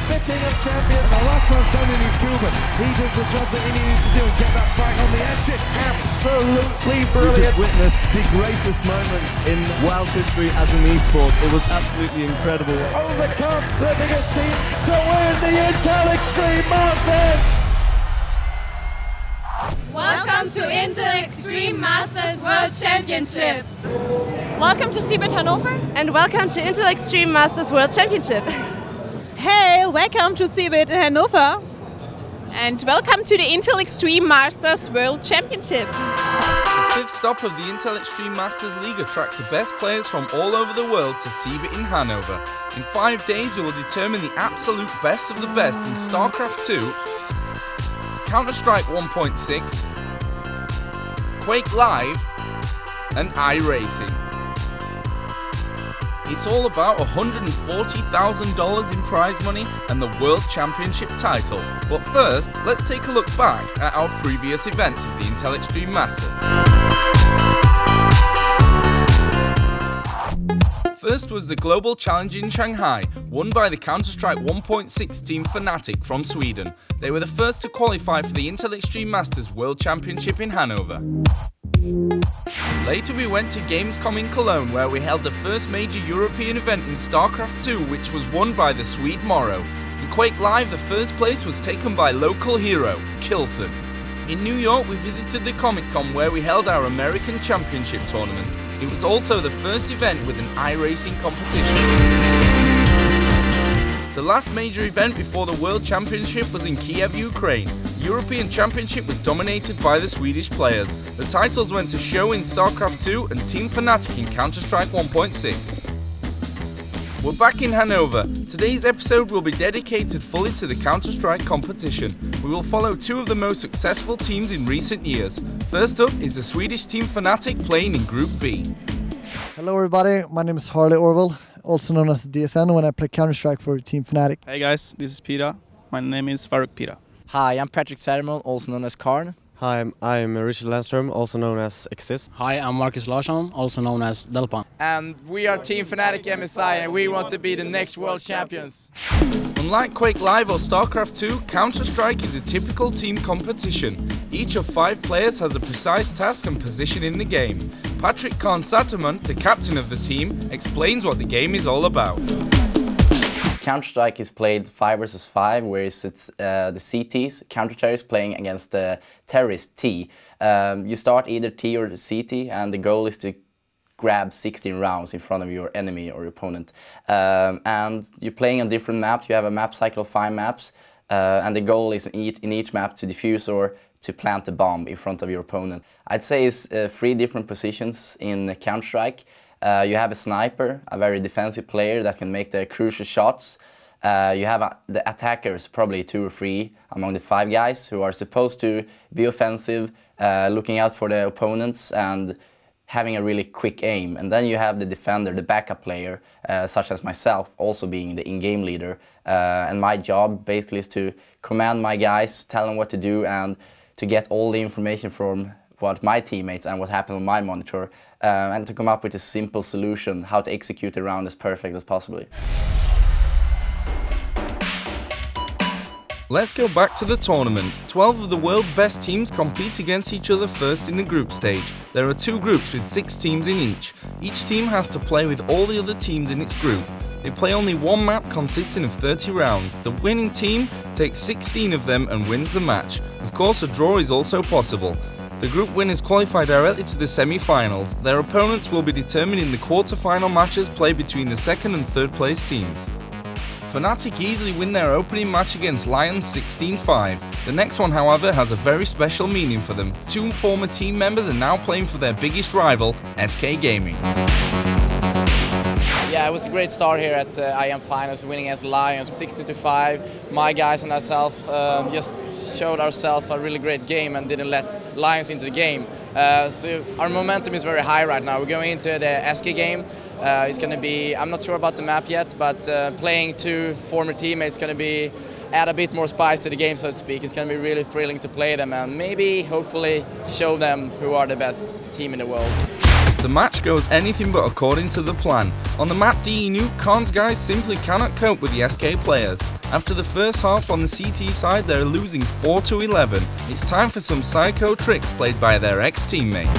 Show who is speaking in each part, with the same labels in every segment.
Speaker 1: the King of Champions. The last one's done in his Cuban. He does the job that he needs to do and get that back on the exit. Absolutely brilliant.
Speaker 2: We just witnessed the greatest moment in Welsh history as an esport. It was absolutely incredible.
Speaker 1: Overcome the biggest team to win the Intel Extreme Masters.
Speaker 3: Welcome to Intel Extreme Masters World Championship.
Speaker 4: Welcome to CeBIT Hanover.
Speaker 5: And welcome to Intel Extreme Masters World Championship.
Speaker 4: Hey, welcome to CeBIT Hanover.
Speaker 5: And welcome to the Intel Extreme Masters World Championship.
Speaker 6: The fifth stop of the Intel Extreme Masters League attracts the best players from all over the world to CeBIT in Hanover. In 5 days, we will determine the absolute best of the best in StarCraft 2, Counter-Strike 1.6, Quake Live, and iRacing. It's all about $140,000 in prize money and the World Championship title. But first, let's take a look back at our previous events of the Intel Extreme Masters. First was the Global Challenge in Shanghai, won by the Counter-Strike 1.6 team Fnatic from Sweden. They were the first to qualify for the Intel Extreme Masters World Championship in Hanover. Later we went to Gamescom in Cologne, where we held the first major European event in StarCraft 2, which was won by the Swede Morrow. In Quake Live, the first place was taken by local hero, Kilson. In New York, we visited the Comic-Con, where we held our American Championship tournament. It was also the first event with an iRacing competition. The last major event before the World Championship was in Kiev, Ukraine. The European Championship was dominated by the Swedish players. The titles went to Show in StarCraft 2 and Team Fnatic in Counter-Strike 1.6. We're back in Hanover. Today's episode will be dedicated fully to the Counter-Strike competition. We will follow two of the most successful teams in recent years. First up is the Swedish Team Fnatic playing in Group B.
Speaker 7: Hello everybody, my name is Harley Orwell, also known as DSN when I play Counter-Strike for Team Fnatic.
Speaker 8: Hey guys, this is Pira. My name is Faruk Pira.
Speaker 9: Hi, I'm Patrick Saderman, also known as Karn.
Speaker 10: Hi, I'm Richard Landström, also known as Exist.
Speaker 11: Hi, I'm Marcus Larsson, also known as Delpan.
Speaker 12: And we are Team Fnatic MSI and we want to be the next world champions.
Speaker 6: Unlike Quake Live or StarCraft 2, Counter-Strike is a typical team competition. Each of 5 players has a precise task and position in the game. Patrick Karn Satterman, the captain of the team, explains what the game is all about.
Speaker 9: Counter-Strike is played 5 versus 5, whereas it's the CTs, counter-terrorists, playing against the terrorist T. You start either T or the CT, and the goal is to grab 16 rounds in front of your enemy or your opponent. And you're playing on different maps. You have a map cycle of 5 maps, and the goal is in each map to defuse or to plant a bomb in front of your opponent. I'd say it's 3 different positions in Counter-Strike. You have a sniper, a very defensive player that can make the crucial shots. You have the attackers, probably 2 or 3 among the 5 guys who are supposed to be offensive, looking out for the opponents and having a really quick aim. And then you have the defender, the backup player, such as myself, also being the in-game leader. And my job basically is to command my guys, tell them what to do, and to get all the information from what my teammates and what happened on my monitor, and to come up with a simple solution, how to execute the round as perfect as possible.
Speaker 6: Let's go back to the tournament. 12 of the world's best teams compete against each other first in the group stage. There are 2 groups with 6 teams in each. Each team has to play with all the other teams in its group. They play only 1 map consisting of 30 rounds. The winning team takes 16 of them and wins the match. Of course, a draw is also possible. The group winners qualify directly to the semi-finals. Their opponents will be determined in the quarter-final matches played between the 2nd and 3rd place teams. Fnatic easily win their opening match against Lions 16-5. The next one, however, has a very special meaning for them. 2 former team members are now playing for their biggest rival, SK Gaming.
Speaker 12: Yeah, it was a great start here at IM Finals, winning against Lions 60-5. My guys and myself just showed ourselves a really great game and didn't let Lions into the game. So our momentum is very high right now. We're going into the SK game. It's going to be, I'm not sure about the map yet, but playing 2 former teammates is going to be add a bit more spice to the game, so to speak. It's going to be really thrilling to play them and maybe, hopefully, show them who are the best team in the world.
Speaker 6: The match goes anything but according to the plan. On the map DE Nuke, Khan's guys simply cannot cope with the SK players. After the first half on the CT side, they're losing 4-11. It's time for some psycho tricks played by their ex-teammates.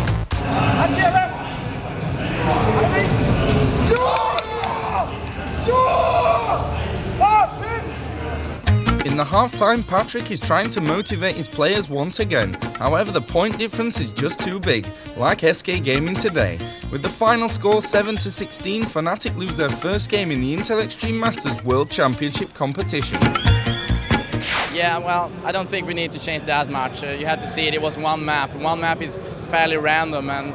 Speaker 6: In the half-time, Patrick is trying to motivate his players once again. However, the point difference is just too big, like SK Gaming today. With the final score 7-16, Fnatic lose their first game in the Intel Extreme Masters World Championship competition.
Speaker 12: Yeah, well, I don't think we need to change that much. You have to see it. It was one map. One map is fairly random, and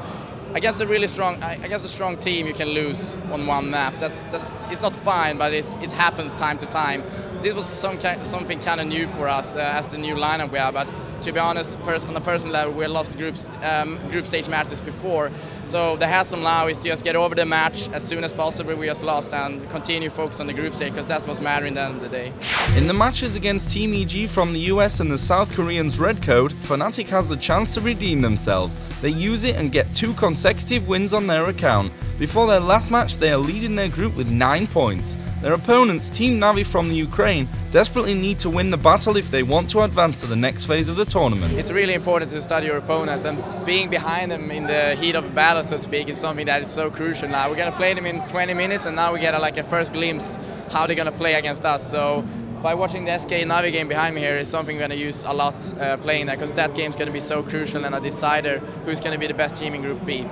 Speaker 12: I guess a strong team you can lose on one map. It's not fine, but it happens time to time. This was something kind of new for us as the new lineup we have. But to be honest, on a personal level, we lost group stage matches before. So the hassle now is to just get over the match as soon as possible. We just lost and continue focus on the group stage because that's what's mattering at the end of the day.
Speaker 6: In the matches against Team EG from the US and the South Koreans Red Code, Fnatic has the chance to redeem themselves. They use it and get 2 consecutive wins on their account. Before their last match, they are leading their group with 9 points. Their opponents, Team NaVi from the Ukraine, desperately need to win the battle if they want to advance to the next phase of the tournament.
Speaker 12: It's really important to study your opponents, and being behind them in the heat of battle, so to speak, is something that is so crucial now. We're going to play them in 20 minutes, and now we get a first glimpse how they're going to play against us. So by watching the SK NaVi game behind me here is something we're going to use a lot playing that, because that game's going to be so crucial and a decider who's going to be the best team in Group B.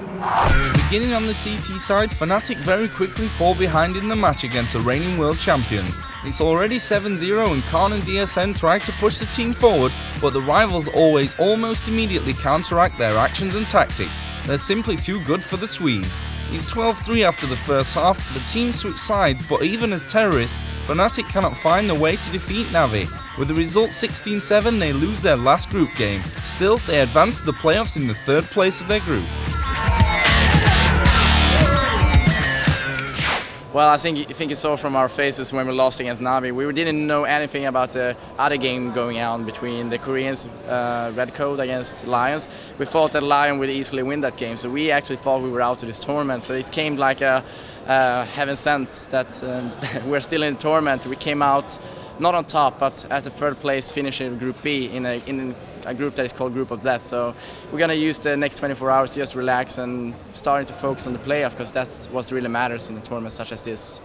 Speaker 6: Beginning on the CT side, Fnatic very quickly fall behind in the match against the reigning world champions. It's already 7-0 and Khan and DSN try to push the team forward, but the rivals almost immediately counteract their actions and tactics. They're simply too good for the Swedes. It's 12-3 after the first half, the team switch sides, but even as terrorists, Fnatic cannot find a way to defeat NaVi. With the result 16-7, they lose their last group game. Still, they advance to the playoffs in the 3rd place of their group.
Speaker 12: Well, I think you saw from our faces when we lost against NaVi. We didn't know anything about the other game going on between the Koreans, Red Code against Lions. We thought that Lion would easily win that game, so we actually thought we were out of this tournament. So it came like a heaven sent that we're still in the tournament. We came out not on top, but as a 3rd place finishing Group B in a group that is called Group of Death. So we're going to use the next 24 hours to just relax and starting to focus on the playoff, because that's what really matters in a tournament such as this.